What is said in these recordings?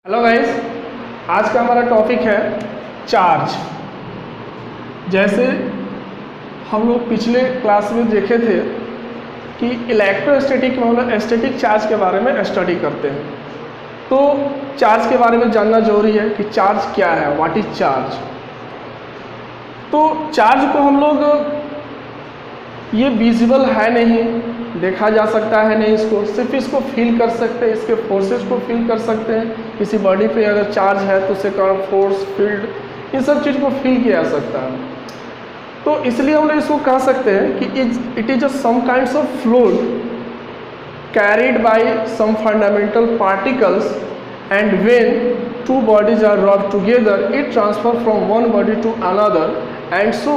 Hello guys, आज का हमारा टॉपिक है चार्ज। जैसे हम लोग पिछले क्लास में देखे थे कि इलेक्ट्रोस्टैटिक में हम लोग स्टैटिक चार्ज के बारे में स्टडी करते हैं। तो चार्ज के बारे में जानना जरूरी है कि चार्ज क्या है, व्हाट इज चार्ज। तो चार्ज को हम लोग ये विजिबल है नहीं, देखा जा सकता है नहीं, इसको सिर्फ इसको फील कर सकते हैं, इसके फोर्सेस को फील कर सकते हैं। किसी बॉडी पे अगर चार्ज है तो उससे कारण फोर्स, फील्ड, इन सब चीज़ को फील किया जा सकता है। तो इसलिए हम लोग इसको कह सकते हैं कि it is some kinds of fluid carried by some fundamental particles and when two bodies are rubbed together it transfer from one body to another, and so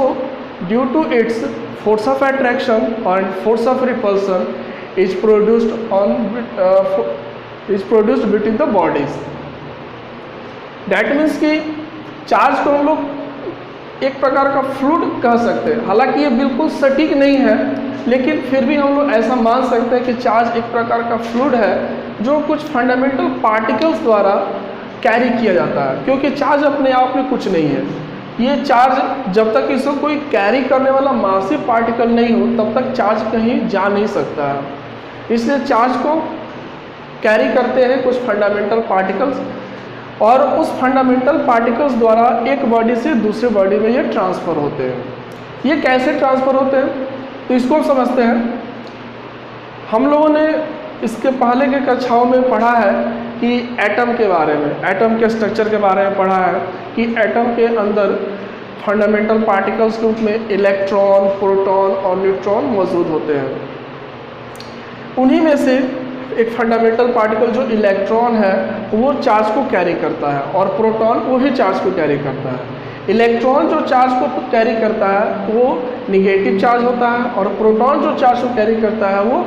due to its force of attraction and force of repulsion is produced between the bodies. That means कि charge को हम लोग एक प्रकार का fluid कह सकते हैं। हालांकि ये बिल्कुल सटीक नहीं है, लेकिन फिर भी हम लोग ऐसा मान सकते हैं कि चार्ज एक प्रकार का फ्लूइड है जो कुछ फंडामेंटल पार्टिकल्स द्वारा कैरी किया जाता है। क्योंकि चार्ज अपने आप में कुछ नहीं है, ये चार्ज जब तक इसको कोई कैरी करने वाला मासिव पार्टिकल नहीं हो तब तक चार्ज कहीं जा नहीं सकता है। इसलिए चार्ज को कैरी करते हैं कुछ फंडामेंटल पार्टिकल्स, और उस फंडामेंटल पार्टिकल्स द्वारा एक बॉडी से दूसरे बॉडी में ये ट्रांसफ़र होते हैं। ये कैसे ट्रांसफ़र होते हैं तो इसको समझते हैं। हम लोगों ने इसके पहले के कक्षाओं में पढ़ा है कि एटम के बारे में, एटम के स्ट्रक्चर के बारे में पढ़ा है कि एटम के अंदर फंडामेंटल पार्टिकल्स के रूप में इलेक्ट्रॉन, प्रोटॉन और न्यूट्रॉन मौजूद होते हैं। उन्हीं में से एक फंडामेंटल पार्टिकल जो इलेक्ट्रॉन है वो चार्ज को कैरी करता है, और प्रोटॉन वही चार्ज को कैरी करता है। इलेक्ट्रॉन जो चार्ज को कैरी करता है वो निगेटिव चार्ज होता है, और प्रोटॉन जो चार्ज को कैरी करता है वो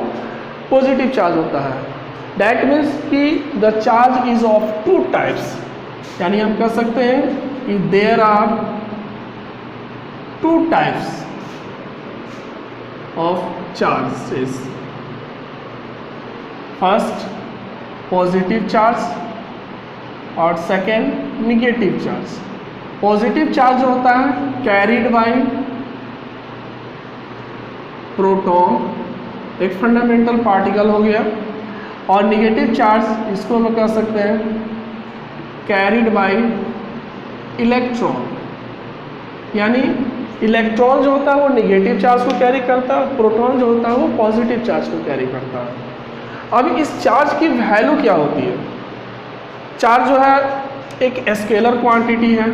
पॉजिटिव चार्ज होता है। दैट मीन्स कि the charge is of two types, यानी हम कह सकते हैं कि there are two types of charges. First positive charge और second negative charge. Positive charge जो होता है कैरिड बाय प्रोटॉन, एक फंडामेंटल पार्टिकल हो गया, और निगेटिव चार्ज इसको हम कह सकते हैं कैरिड बाय इलेक्ट्रॉन। यानी इलेक्ट्रॉन जो होता है वो निगेटिव चार्ज को कैरी करता है, प्रोटॉन जो होता है वो पॉजिटिव चार्ज को कैरी करता है। अब इस चार्ज की वैल्यू क्या होती है? चार्ज जो है एक स्केलर क्वांटिटी है,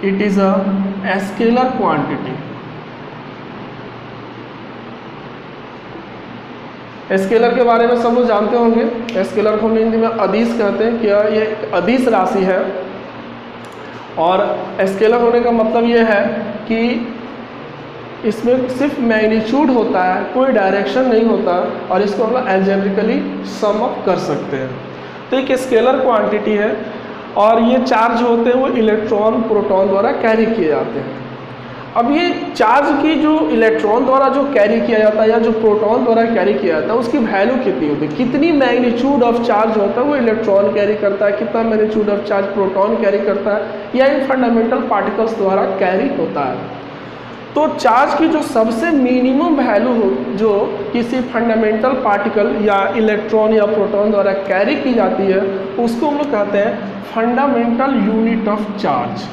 it is a scalar quantity. Scalar के बारे में सब लोग जानते होंगे। स्केलर को हम हिंदी में अदिश कहते हैं, क्या ये एक अदिश राशि है। और स्केलर होने का मतलब ये है कि इसमें सिर्फ मैग्नीट्यूड होता है, कोई डायरेक्शन नहीं होता, और इसको हम लोग अलजेब्रिकली सम अप कर सकते हैं। तो एक स्केलर क्वांटिटी है, और ये चार्ज होते हैं वो इलेक्ट्रॉन, प्रोटॉन द्वारा कैरी किए जाते हैं। अब ये चार्ज की जो इलेक्ट्रॉन द्वारा जो कैरी किया जाता है या जो प्रोटॉन द्वारा कैरी किया जाता है उसकी वैल्यू कितनी होती है, कितनी मैग्नीट्यूड ऑफ चार्ज होता है वो इलेक्ट्रॉन कैरी करता है, कितना magnitude of charge proton carry करता है या इन फंडामेंटल पार्टिकल्स द्वारा कैरी होता है। तो चार्ज की जो सबसे मिनिमम वैल्यू हो जो किसी फंडामेंटल पार्टिकल या इलेक्ट्रॉन या प्रोटॉन द्वारा कैरी की जाती है उसको हम लोग कहते हैं fundamental unit of charge.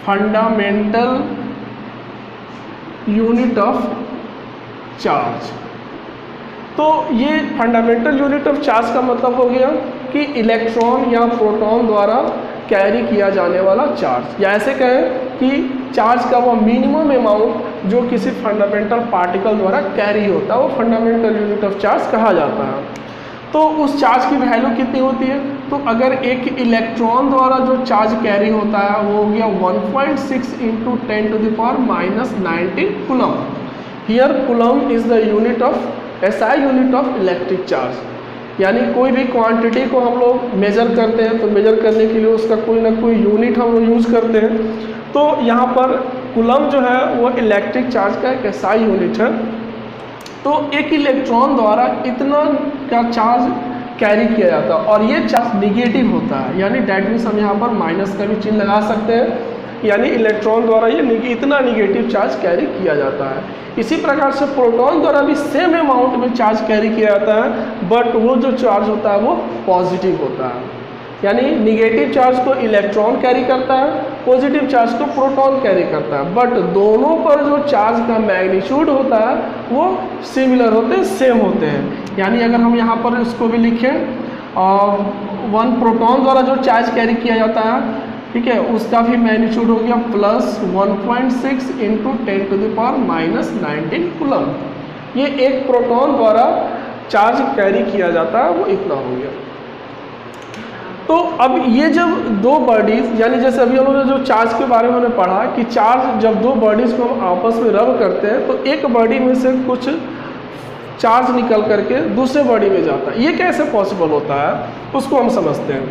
Fundamental unit of charge. तो ये फंडामेंटल यूनिट ऑफ चार्ज का मतलब हो गया कि इलेक्ट्रॉन या प्रोटॉन द्वारा कैरी किया जाने वाला चार्ज, या ऐसे कहें कि चार्ज का वो मिनिमम अमाउंट जो किसी फंडामेंटल पार्टिकल द्वारा कैरी होता है वो फंडामेंटल यूनिट ऑफ चार्ज कहा जाता है। तो उस चार्ज की वैल्यू कितनी होती है? तो अगर एक इलेक्ट्रॉन द्वारा जो चार्ज कैरी होता है वो हो गया 1.6 × 10⁻⁹ coulomb. Here coulomb is the unit of SI unit of electric charge. यानी कोई भी क्वांटिटी को हम लोग मेजर करते हैं तो मेजर करने के लिए उसका कोई ना कोई यूनिट हम लोग यूज़ करते हैं। तो यहाँ पर कूलम जो है वो इलेक्ट्रिक चार्ज का एक SI यूनिट है। तो एक इलेक्ट्रॉन द्वारा इतना का चार्ज कैरी किया जाता है और ये चार्ज निगेटिव होता है, यानी डैट मीन्स हम यहाँ पर माइनस का भी चिन्ह लगा सकते हैं, यानी इलेक्ट्रॉन द्वारा ये इतना निगेटिव चार्ज कैरी किया जाता है। इसी प्रकार से प्रोटॉन द्वारा भी सेम अमाउंट में चार्ज कैरी किया जाता है, बट वो जो चार्ज होता है वो पॉजिटिव होता है, यानी निगेटिव चार्ज को इलेक्ट्रॉन कैरी करता है, पॉजिटिव चार्ज को प्रोटॉन कैरी करता है, बट दोनों पर जो चार्ज का मैग्नीट्यूड होता है वो सिमिलर होते हैं, सेम होते हैं। यानी अगर हम यहाँ पर इसको भी लिखें, 1 प्रोटॉन द्वारा जो चार्ज कैरी किया जाता है, ठीक है, उसका भी मैग्नीट्यूड हो गया प्लस 1.6 इंटू 10⁻⁻19 कूलम। ये एक प्रोटॉन द्वारा चार्ज कैरी किया जाता है, वो इतना हो गया। तो अब ये जब दो बॉडीज, यानी जैसे अभी हम लोगों ने जो चार्ज के बारे में हमने पढ़ा कि चार्ज जब दो बॉडीज को हम आपस में रब करते हैं तो एक बॉडी में से कुछ चार्ज निकल करके दूसरे बॉडी में जाता है। ये कैसे पॉसिबल होता है उसको हम समझते हैं।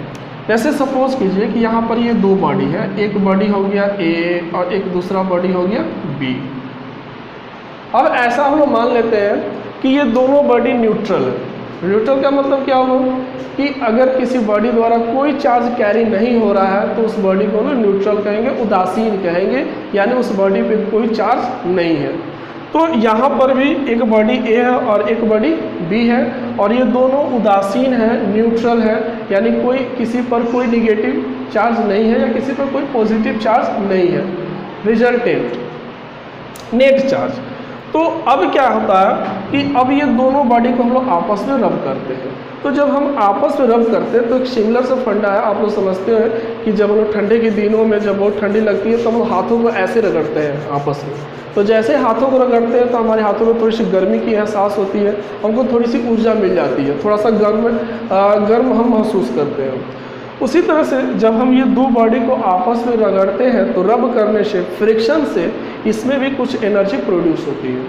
जैसे सपोज कीजिए कि यहाँ पर ये दो बॉडी है, एक बॉडी हो गया ए और एक दूसरा बॉडी हो गया बी। अब ऐसा हम लोग मान लेते हैं कि ये दोनों बॉडी न्यूट्रल है। न्यूट्रल का मतलब क्या होगा कि अगर किसी बॉडी द्वारा कोई चार्ज कैरी नहीं हो रहा है तो उस बॉडी को ना न्यूट्रल कहेंगे, उदासीन कहेंगे, यानी उस बॉडी पे कोई चार्ज नहीं है। तो यहाँ पर भी एक बॉडी ए है और एक बॉडी बी है और ये दोनों उदासीन है, न्यूट्रल है, यानी कोई किसी पर कोई निगेटिव चार्ज नहीं है या किसी पर कोई पॉजिटिव चार्ज नहीं है। Resultant net charge. तो अब क्या होता है कि अब ये दोनों बॉडी को हम लोग आपस में रब करते हैं। तो जब हम आपस में रब करते हैं तो एक सिमिलर सा फंडा है, आप लोग समझते हैं कि जब हम लोग ठंडे के दिनों में जब बहुत ठंडी लगती है तो हम लोग हाथों को ऐसे रगड़ते हैं आपस में। तो जैसे हाथों को रगड़ते हैं तो हमारे हाथों में थोड़ी सी गर्मी की एहसास होती है, हमको थोड़ी सी ऊर्जा मिल जाती है, थोड़ा सा गर्म हम महसूस करते हैं। उसी तरह से जब हम ये दो बॉडी को आपस में रगड़ते हैं तो रब करने से, फ्रिक्शन से इसमें भी कुछ एनर्जी प्रोड्यूस होती है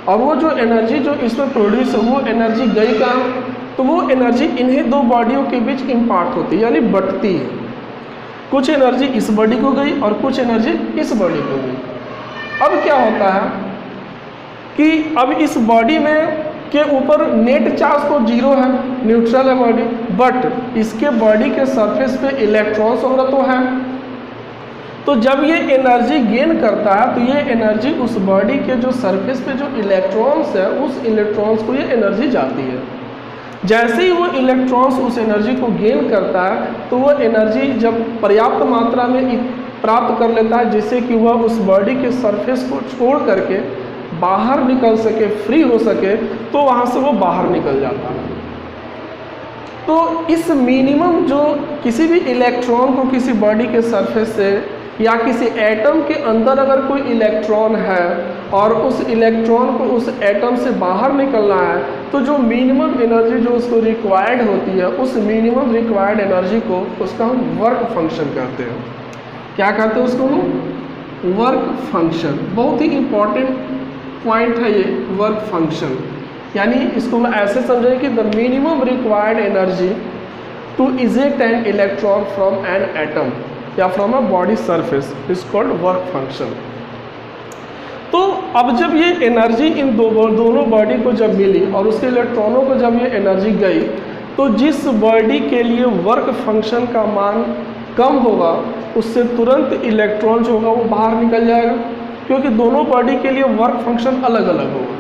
और वो जो एनर्जी जो इसमें प्रोड्यूस है वो एनर्जी गई कहाँ, तो वो एनर्जी इन्हीं दो बॉडियों के बीच इम्पार्ट होती है, यानी बंटती है। कुछ एनर्जी इस बॉडी को गई और कुछ एनर्जी इस बॉडी को गई। अब क्या होता है कि अब इस बॉडी में के ऊपर नेट चार्ज तो 0 है, न्यूट्रल है बॉडी, बट इसके बॉडी के सरफेस पे इलेक्ट्रॉन्स वगैरह तो है। तो जब ये एनर्जी गेन करता है तो ये एनर्जी उस बॉडी के जो सरफेस पे जो इलेक्ट्रॉन्स है उस इलेक्ट्रॉन्स को ये एनर्जी जाती है। जैसे ही वो इलेक्ट्रॉन्स उस एनर्जी को गेन करता है तो वो एनर्जी जब पर्याप्त मात्रा में प्राप्त कर लेता है जिससे कि वह उस बॉडी के सरफेस को छोड़ करके बाहर निकल सके, फ्री हो सके, तो वहाँ से वो बाहर निकल जाता है। तो इस मिनिमम जो किसी भी इलेक्ट्रॉन को किसी बॉडी के सरफेस से या किसी एटम के अंदर अगर कोई इलेक्ट्रॉन है और उस इलेक्ट्रॉन को उस एटम से बाहर निकलना है तो जो मिनिमम एनर्जी जो उसको रिक्वायर्ड होती है उस मिनिमम रिक्वायर्ड एनर्जी को उसका हम वर्क फंक्शन कहते हैं। क्या कहते हैं उसको हम? Work function. बहुत ही इम्पॉर्टेंट पॉइंट है ये वर्क फंक्शन। यानी इसको हम ऐसे समझें कि the minimum required energy to eject an electron from an atom या from a body surface is called work function. तो अब जब ये एनर्जी इन दोनों बॉडी को जब मिली और उसके इलेक्ट्रॉनों को जब ये एनर्जी गई तो जिस बॉडी के लिए वर्क फंक्शन का मान कम होगा उससे तुरंत इलेक्ट्रॉन जो होगा वो बाहर निकल जाएगा, क्योंकि दोनों बॉडी के लिए वर्क फंक्शन अलग अलग होगा।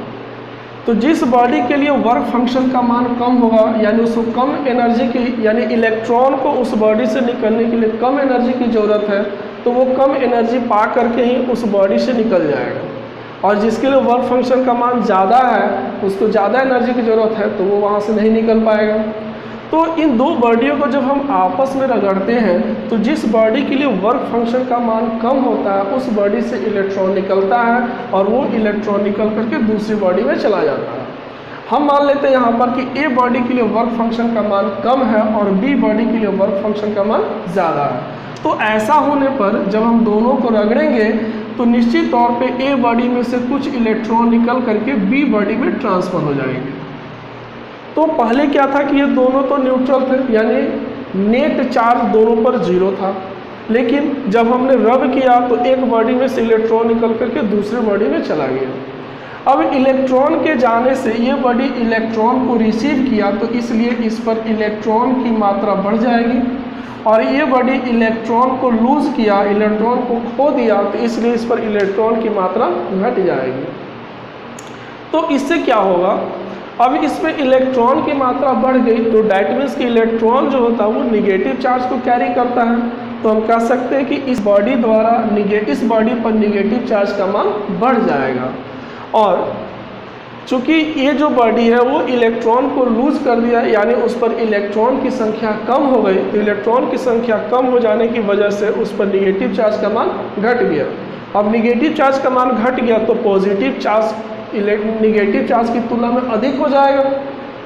तो जिस बॉडी के लिए वर्क फंक्शन का मान कम होगा यानी उसको कम एनर्जी की, यानी इलेक्ट्रॉन को उस बॉडी से निकलने के लिए कम एनर्जी की ज़रूरत है, तो वो कम एनर्जी पा करके ही उस बॉडी से निकल जाएगा। और जिसके लिए वर्क फंक्शन का मान ज़्यादा है, उसको ज़्यादा एनर्जी की ज़रूरत है, तो वो वहाँ से नहीं निकल पाएगा। तो इन दो बॉडियों को जब हम आपस में रगड़ते हैं तो जिस बॉडी के लिए वर्क फंक्शन का मान कम होता है उस बॉडी से इलेक्ट्रॉन निकलता है और वो इलेक्ट्रॉन निकल करके दूसरी बॉडी में चला जाता है। हम मान लेते हैं यहाँ पर कि ए बॉडी के लिए वर्क फंक्शन का मान कम है और बी बॉडी के लिए वर्क फंक्शन का मान ज़्यादा है। तो ऐसा होने पर जब हम दोनों को रगड़ेंगे तो निश्चित तौर पर ए बॉडी में से कुछ इलेक्ट्रॉन निकल करके बी बॉडी में ट्रांसफ़र हो जाएंगे। तो पहले क्या था कि ये दोनों तो न्यूट्रल थे, यानी नेट चार्ज दोनों पर 0 था, लेकिन जब हमने रब किया तो एक बॉडी में से इलेक्ट्रॉन निकल करके दूसरे बॉडी में चला गया। अब इलेक्ट्रॉन के जाने से ये बॉडी इलेक्ट्रॉन को रिसीव किया, तो इसलिए इस पर इलेक्ट्रॉन की मात्रा बढ़ जाएगी, और ये बॉडी इलेक्ट्रॉन को लूज़ किया, इलेक्ट्रॉन को खो दिया, तो इसलिए इस पर इलेक्ट्रॉन की मात्रा घट जाएगी। तो इससे क्या होगा, अब इसमें इलेक्ट्रॉन की मात्रा बढ़ गई, तो डैट मीन्स कि इलेक्ट्रॉन जो होता है वो निगेटिव चार्ज को कैरी करता है। तो हम कह सकते हैं कि इस बॉडी द्वारा इस बॉडी पर निगेटिव चार्ज का मान बढ़ जाएगा। और चूँकि ये जो बॉडी है वो इलेक्ट्रॉन को लूज़ कर दिया, यानी उस पर इलेक्ट्रॉन की संख्या कम हो गई, तो इलेक्ट्रॉन की संख्या कम हो जाने की वजह से उस पर निगेटिव चार्ज का मान घट गया। अब निगेटिव चार्ज का मान घट गया तो पॉजिटिव चार्ज निगेटिव चार्ज की तुलना में अधिक हो जाएगा।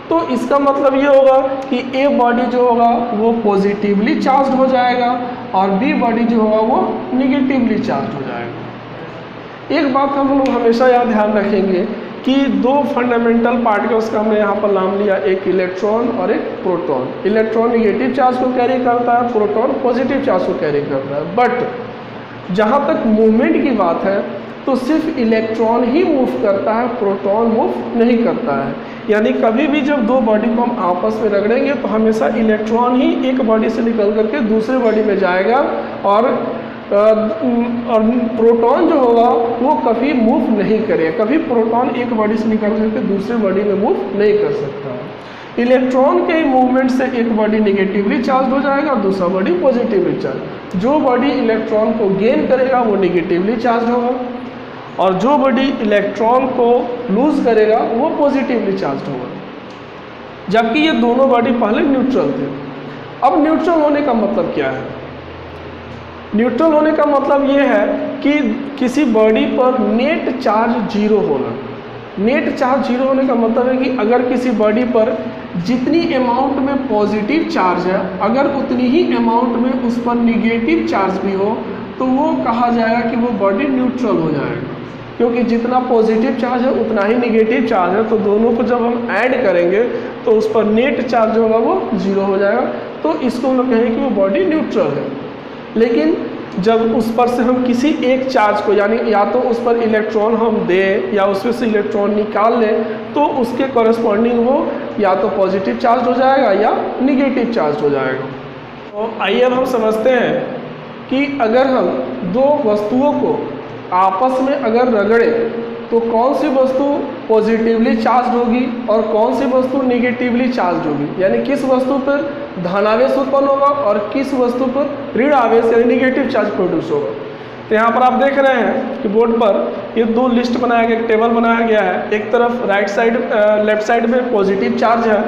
तो इसका मतलब ये होगा कि ए बॉडी जो होगा वो पॉजिटिवली चार्ज हो जाएगा और बी बॉडी जो होगा वो निगेटिवली चार्ज हो जाएगा। एक बात हम लोग हमेशा याद ध्यान रखेंगे कि दो फंडामेंटल पार्टिकल्स का हमने यहाँ पर नाम लिया, एक इलेक्ट्रॉन और एक प्रोटॉन। इलेक्ट्रॉन निगेटिव चार्ज को कैरी करता है, प्रोटॉन पॉजिटिव चार्ज को कैरी करता है। बट जहाँ तक मूवमेंट की बात है तो सिर्फ इलेक्ट्रॉन ही मूव करता है, प्रोटॉन मूव नहीं करता है। यानी कभी भी जब दो बॉडी को हम आपस में रगड़ेंगे तो हमेशा इलेक्ट्रॉन ही एक बॉडी से निकल करके दूसरे बॉडी में जाएगा, और प्रोटॉन जो होगा वो कभी मूव नहीं करेगा। कभी प्रोटॉन एक बॉडी से निकल करके दूसरे बॉडी में मूव नहीं कर सकता। इलेक्ट्रॉन के मूवमेंट से एक बॉडी निगेटिवली चार्ज हो जाएगा और दूसरा बॉडी पॉजिटिवली चार्ज। जो बॉडी इलेक्ट्रॉन को गेन करेगा वो निगेटिवली चार्ज होगा, और जो बॉडी इलेक्ट्रॉन को लूज़ करेगा वो पॉजिटिवली चार्ज होगा। जबकि ये दोनों बॉडी पहले न्यूट्रल थे। अब न्यूट्रल होने का मतलब क्या है? न्यूट्रल होने का मतलब ये है कि किसी बॉडी पर नेट चार्ज जीरो होना। नेट चार्ज जीरो होने का मतलब है कि अगर किसी बॉडी पर जितनी अमाउंट में पॉजिटिव चार्ज है, अगर उतनी ही अमाउंट में उस पर निगेटिव चार्ज भी हो, तो वो कहा जाएगा कि वो बॉडी न्यूट्रल हो जाएगा। क्योंकि जितना पॉजिटिव चार्ज है उतना ही निगेटिव चार्ज है, तो दोनों को जब हम ऐड करेंगे तो उस पर नेट चार्ज होगा वो जीरो हो जाएगा। तो इसको हम लोग कहेंगे कि वो बॉडी न्यूट्रल है। लेकिन जब उस पर से हम किसी एक चार्ज को, यानी या तो उस पर इलेक्ट्रॉन हम दें या उसमें से इलेक्ट्रॉन निकाल लें, तो उसके कॉरेस्पॉन्डिंग वो या तो पॉजिटिव चार्ज हो जाएगा या निगेटिव चार्ज हो जाएगा। तो आइए अब हम समझते हैं कि अगर हम दो वस्तुओं को आपस में अगर रगड़े तो कौन सी वस्तु पॉजिटिवली चार्ज होगी और कौन सी वस्तु निगेटिवली चार्ज होगी, यानी किस वस्तु पर धनावेश उत्पन्न होगा और किस वस्तु पर ऋण आवेश यानी निगेटिव चार्ज प्रोड्यूस होगा। तो यहाँ पर आप देख रहे हैं कि बोर्ड पर ये दो लिस्ट बनाया गया, एक टेबल बनाया गया है। एक तरफ राइट साइड लेफ्ट साइड में पॉजिटिव चार्ज है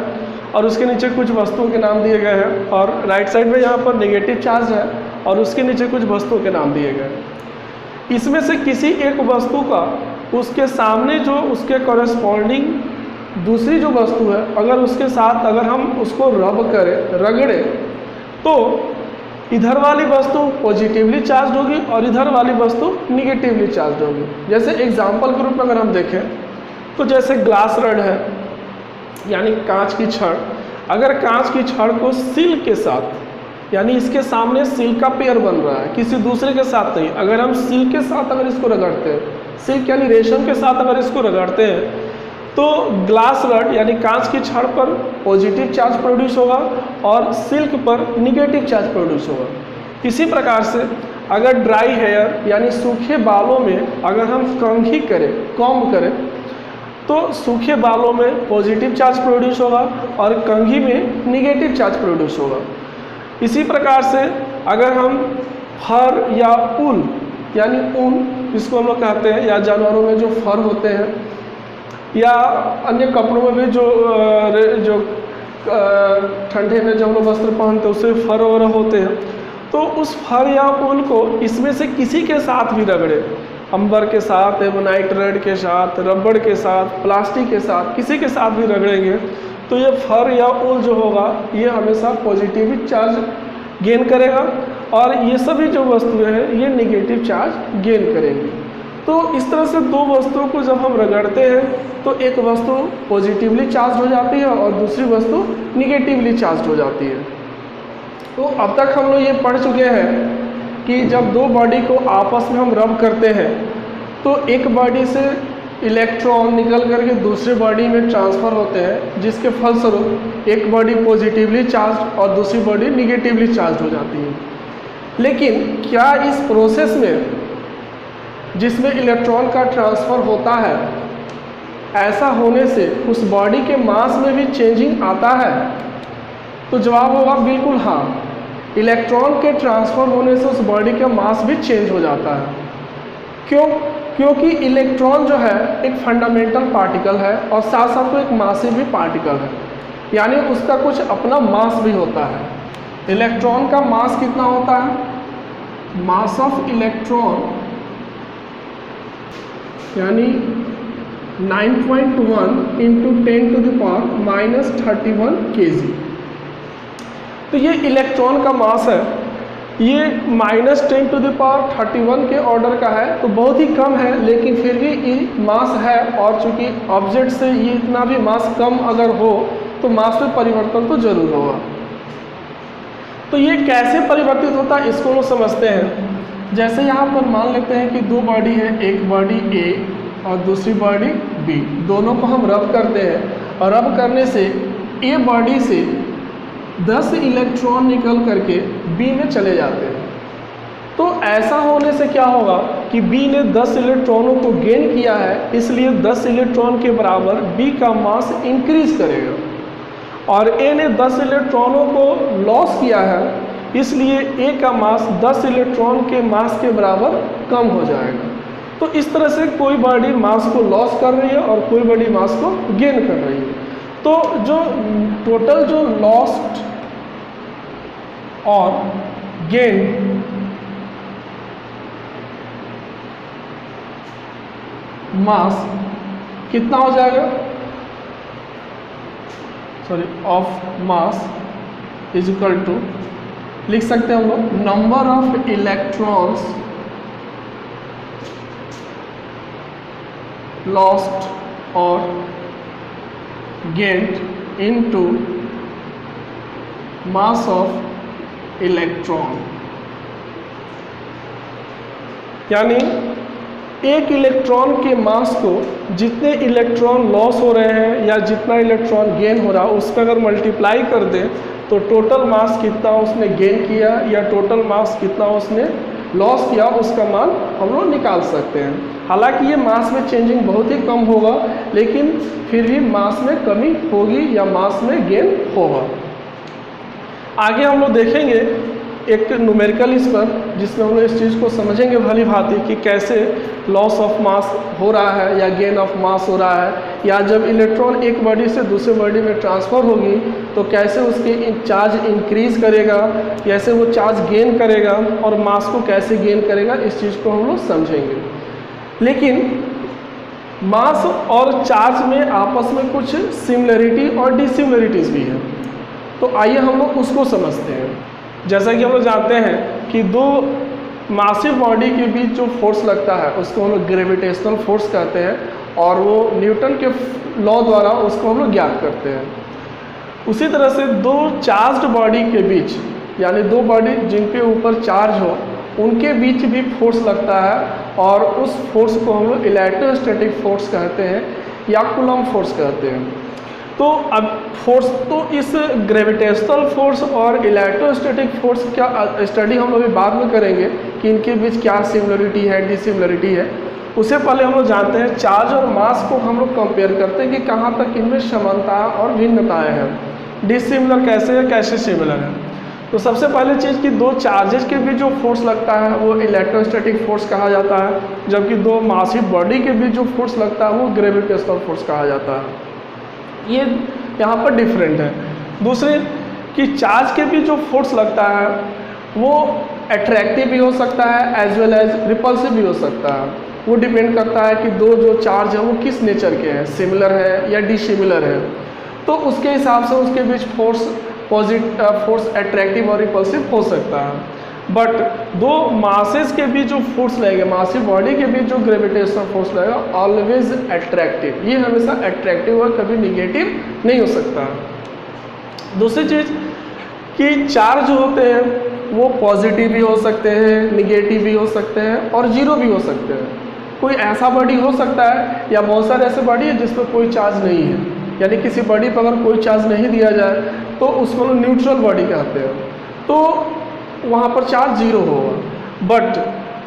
और उसके नीचे कुछ वस्तुओं के नाम दिए गए हैं, और राइट साइड में यहाँ पर निगेटिव चार्ज है और उसके नीचे कुछ वस्तुओं के नाम दिए गए। इसमें से किसी एक वस्तु का उसके सामने जो उसके कॉरेस्पॉन्डिंग दूसरी जो वस्तु है, अगर उसके साथ अगर हम उसको रब करें, रगड़े, तो इधर वाली वस्तु पॉजिटिवली चार्ज होगी और इधर वाली वस्तु निगेटिवली चार्ज होगी। जैसे एग्जाम्पल के रूप में अगर हम देखें तो जैसे ग्लास रड है, यानी कांच की छड़। अगर कांच की छड़ को सिल के साथ, यानी इसके सामने सिल्क का पेयर बन रहा है, किसी दूसरे के साथ नहीं, अगर हम सिल्क के साथ अगर इसको रगड़ते हैं, सिल्क यानी रेशम के साथ अगर इसको रगड़ते हैं, तो ग्लास रड यानी कांच की छड़ पर पॉजिटिव चार्ज प्रोड्यूस होगा और सिल्क पर निगेटिव चार्ज प्रोड्यूस होगा। इसी प्रकार से अगर ड्राई हेयर यानी सूखे बालों में अगर हम कंघी करें, कॉम्ब करें, तो सूखे बालों में पॉजिटिव चार्ज प्रोड्यूस होगा और कंघी में निगेटिव चार्ज प्रोड्यूस होगा। इसी प्रकार से अगर हम फर या ऊन यानी ऊन जिसको हम लोग कहते हैं, या जानवरों में जो फर होते हैं या अन्य कपड़ों में भी जो ठंडे में जब हम लोग वस्त्र पहनते हैं उससे फर वगैरह होते हैं, तो उस फर या ऊन को इसमें से किसी के साथ भी रगड़े, अंबर के साथ, एबोनाइट रड के साथ, रबड़ के साथ, प्लास्टिक के साथ, किसी के साथ भी रगड़ेंगे तो ये फर या ऊन जो होगा ये हमेशा पॉजिटिव चार्ज गेन करेगा और ये सभी जो वस्तुएं हैं ये निगेटिव चार्ज गेन करेंगी। तो इस तरह से दो वस्तुओं को जब हम रगड़ते हैं तो एक वस्तु पॉजिटिवली चार्ज हो जाती है और दूसरी वस्तु निगेटिवली चार्ज हो जाती है। तो अब तक हम लोग ये पढ़ चुके हैं कि जब दो बॉडी को आपस में हम रब करते हैं तो एक बॉडी से इलेक्ट्रॉन निकल करके दूसरे बॉडी में ट्रांसफ़र होते हैं, जिसके फलस्वरूप एक बॉडी पॉजिटिवली चार्ज और दूसरी बॉडी निगेटिवली चार्ज हो जाती है। लेकिन क्या इस प्रोसेस में जिसमें इलेक्ट्रॉन का ट्रांसफ़र होता है, ऐसा होने से उस बॉडी के मास में भी चेंजिंग आता है? तो जवाब होगा बिल्कुल हाँ। इलेक्ट्रॉन के ट्रांसफ़र होने से उस बॉडी का मास भी चेंज हो जाता है। क्यों? क्योंकि इलेक्ट्रॉन जो है एक फंडामेंटल पार्टिकल है और साथ साथ वो एक मासिव भी पार्टिकल है, यानी उसका कुछ अपना मास भी होता है। इलेक्ट्रॉन का मास कितना होता है? मास ऑफ इलेक्ट्रॉन यानी 9.1 × 10⁻³ kg। तो ये इलेक्ट्रॉन का मास है, ये -10⁻³ के ऑर्डर का है, तो बहुत ही कम है, लेकिन फिर भी ये मास है। और चूंकि ऑब्जेक्ट से ये इतना भी मास कम अगर हो तो मास में परिवर्तन तो जरूर होगा। तो ये कैसे परिवर्तित होता है इसको हम समझते हैं। जैसे यहाँ पर मान लेते हैं कि दो बॉडी है, एक बॉडी ए और दूसरी बॉडी बी, दोनों को हम रब करते हैं और रब करने से ए बॉडी से 10 इलेक्ट्रॉन निकल करके बी में चले जाते हैं। तो ऐसा होने से क्या होगा कि बी ने 10 इलेक्ट्रॉनों को गेन किया है, इसलिए 10 इलेक्ट्रॉन के बराबर बी का मास इंक्रीज करेगा, और ए ने 10 इलेक्ट्रॉनों को लॉस किया है, इसलिए ए का मास 10 इलेक्ट्रॉन के मास के बराबर कम हो जाएगा। तो इस तरह से कोई बॉडी मास को लॉस कर रही है और कोई बॉडी मास को गेन कर रही है। तो जो टोटल जो लॉस्ट और गेन मास कितना हो जाएगा? Sorry, of mass is equal to, लिख सकते हैं हम लोग, नंबर ऑफ इलेक्ट्रॉन्स लॉस्ट और gained into mass of electron. यानी एक इलेक्ट्रॉन के मास को जितने इलेक्ट्रॉन लॉस हो रहे हैं या जितना इलेक्ट्रॉन गेन हो रहा है उस पर अगर मल्टीप्लाई कर दें तो टोटल मास कितना उसने गेन किया या टोटल मास कितना उसने लॉस किया, उसका मान हम लोग निकाल सकते हैं। हालांकि ये मास में चेंजिंग बहुत ही कम होगा, लेकिन फिर भी मास में कमी होगी या मास में गेन होगा। आगे हम लोग देखेंगे एक न्यूमेरिकल इस पर, जिसमें हम लोग इस चीज़ को समझेंगे भली भांति कि कैसे लॉस ऑफ मास हो रहा है या गेन ऑफ मास हो रहा है, या जब इलेक्ट्रॉन एक बॉडी से दूसरे बॉडी में ट्रांसफ़र होगी तो कैसे उसकी चार्ज इंक्रीज करेगा, कैसे वो चार्ज गेन करेगा और मास को कैसे गेन करेगा, इस चीज़ को हम लोग समझेंगे। लेकिन मास और चार्ज में आपस में कुछ सिमिलरिटी और डिसिमिलरिटीज़ भी है, तो आइए हम लोग उसको समझते हैं। जैसा कि हम लोग जानते हैं कि दो मासिव बॉडी के बीच जो फोर्स लगता है उसको हम लोग ग्रेविटेशनल फोर्स कहते हैं, और वो न्यूटन के लॉ द्वारा उसको हम लोग ज्ञात करते हैं। उसी तरह से दो चार्ज्ड बॉडी के बीच, यानी दो बॉडी जिनके ऊपर चार्ज हो, उनके बीच भी फोर्स लगता है, और उस फोर्स को हम लोग इलेक्ट्रोस्टैटिक फोर्स कहते हैं या कूलम्ब फोर्स कहते हैं। तो अब फोर्स, तो इस ग्रेविटेशनल फोर्स और इलेक्ट्रोस्टैटिक फोर्स का स्टडी हम लोग अभी बाद में करेंगे कि इनके बीच क्या सिमिलरिटी है, डिसिमिलरिटी है। उससे पहले हम लोग जानते हैं चार्ज और मास को हम लोग कंपेयर करते हैं कि कहाँ तक इनमें समानता और भिन्नताएं हैं, डिसिमिलर कैसे है, कैसे सिमिलर है। तो सबसे पहले चीज़ कि दो चार्जेस के बीच जो फोर्स लगता है वो इलेक्ट्रोस्टैटिक फोर्स कहा जाता है, जबकि दो मासिव बॉडी के बीच जो फोर्स लगता है वो ग्रेविटेशनल फोर्स कहा जाता है। ये यहाँ पर डिफरेंट है। दूसरे कि चार्ज के बीच जो फोर्स लगता है वो अट्रैक्टिव भी हो सकता है एज वेल एज रिपल्सिव भी हो सकता है। वो डिपेंड करता है कि दो जो चार्ज है वो किस नेचर के हैं, सिमिलर है या डिसिमिलर है, तो उसके हिसाब से उसके बीच फोर्स अट्रैक्टिव और रिपल्सिव हो सकता है। बट दो मासेस के बीच जो फोर्स लगेगा, मासिव बॉडी के बीच जो ग्रेविटेशनल फोर्स लगेगा, ऑलवेज अट्रैक्टिव, ये हमेशा अट्रैक्टिव और कभी निगेटिव नहीं हो सकता। दूसरी चीज़ कि चार्ज होते हैं वो पॉजिटिव भी हो सकते हैं, निगेटिव भी हो सकते हैं और जीरो भी हो सकते हैं। कोई ऐसा बॉडी हो सकता है या बहुत सारे ऐसे बॉडी है जिस पर कोई चार्ज नहीं है, यानी किसी बॉडी पर अगर कोई चार्ज नहीं दिया जाए तो उसको लोग न्यूट्रल बॉडी कहते हैं, तो वहाँ पर चार्ज जीरो होगा। बट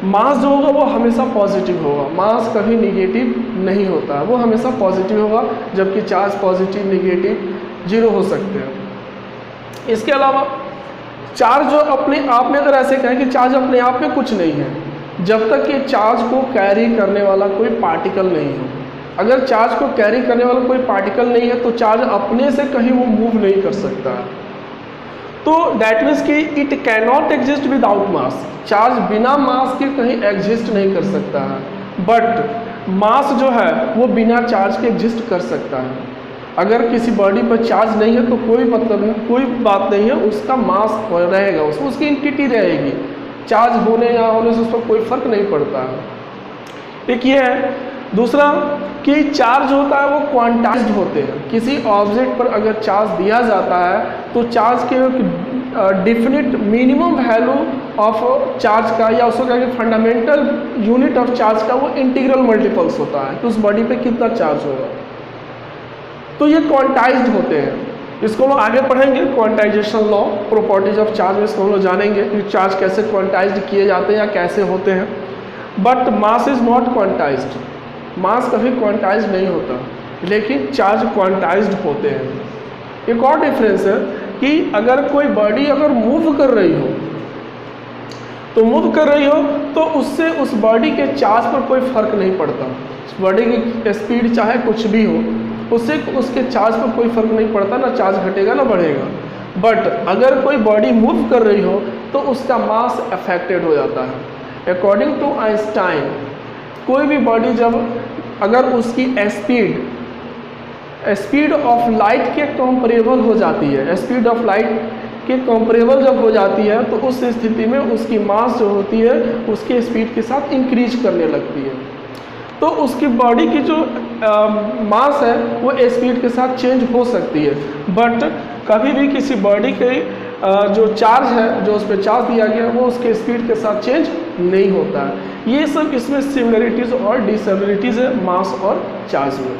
मास जो होगा वो हमेशा पॉजिटिव होगा, मास कभी निगेटिव नहीं होता, वो हमेशा पॉजिटिव होगा, जबकि चार्ज पॉजिटिव निगेटिव जीरो हो सकते हैं। इसके अलावा चार्ज जो अपने आप में, अगर ऐसे कहें कि चार्ज अपने आप में कुछ नहीं है, जब तक कि चार्ज को कैरी करने वाला कोई पार्टिकल नहीं हो। अगर चार्ज को कैरी करने वाला कोई पार्टिकल नहीं है तो चार्ज अपने से कहीं वो मूव नहीं कर सकता है। तो डैट मीन्स कि it cannot exist without mass, charge बिना मास के कहीं एग्जिस्ट नहीं कर सकता है। बट मास जो है वो बिना चार्ज के एग्जिस्ट कर सकता है। अगर किसी बॉडी पर चार्ज नहीं है तो कोई मतलब नहीं, कोई बात नहीं है, उसका मास रहेगा, उसकी इंटिटी रहेगी, चार्ज होने या होने से उस पर कोई फर्क नहीं पड़ता है। एक ये है। दूसरा कि चार्ज होता है वो क्वांटाइज्ड होते हैं। किसी ऑब्जेक्ट पर अगर चार्ज दिया जाता है तो चार्ज के definite minimum value of charge का, या उसको कहेंगे फंडामेंटल यूनिट ऑफ चार्ज का, वो इंटीग्रल मल्टीपल्स होता है कि उस बॉडी पे कितना चार्ज होगा। तो ये क्वांटाइज्ड होते हैं, इसको हम आगे पढ़ेंगे, quantization law, properties of charge में इसको हम लोग जानेंगे कि चार्ज कैसे क्वांटाइज्ड किए जाते हैं या कैसे होते हैं। But mass is not quantized, mass कभी क्वांटाइज्ड नहीं होता, लेकिन चार्ज क्वांटाइज्ड होते हैं। एक और डिफरेंस है कि अगर कोई बॉडी अगर मूव कर रही हो तो मूव कर रही हो तो उससे उस बॉडी के चार्ज पर कोई फर्क नहीं पड़ता। बॉडी की स्पीड चाहे कुछ भी हो, उससे उसके चार्ज पर कोई फर्क नहीं पड़ता, ना चार्ज घटेगा ना बढ़ेगा। बट अगर कोई बॉडी मूव कर रही हो तो उसका मास अफेक्टेड हो जाता है। अकॉर्डिंग टू आइंस्टाइन, कोई भी बॉडी जब अगर उसकी स्पीड ऑफ लाइट के कंपेरेबल हो जाती है, स्पीड ऑफ लाइट के कंपेरेबल जब हो जाती है तो उस स्थिति में उसकी मास जो होती है उसके स्पीड के साथ इंक्रीज करने लगती है। तो उसकी बॉडी की जो मास है वो स्पीड के साथ चेंज हो सकती है। बट कभी भी किसी बॉडी के जो चार्ज है, जो उस पर चार्ज दिया गया है, वो उसके स्पीड के साथ चेंज नहीं होता है। ये सब इसमें सिमिलरिटीज़ और डिसिमिलरिटीज़ है मास और चार्ज में।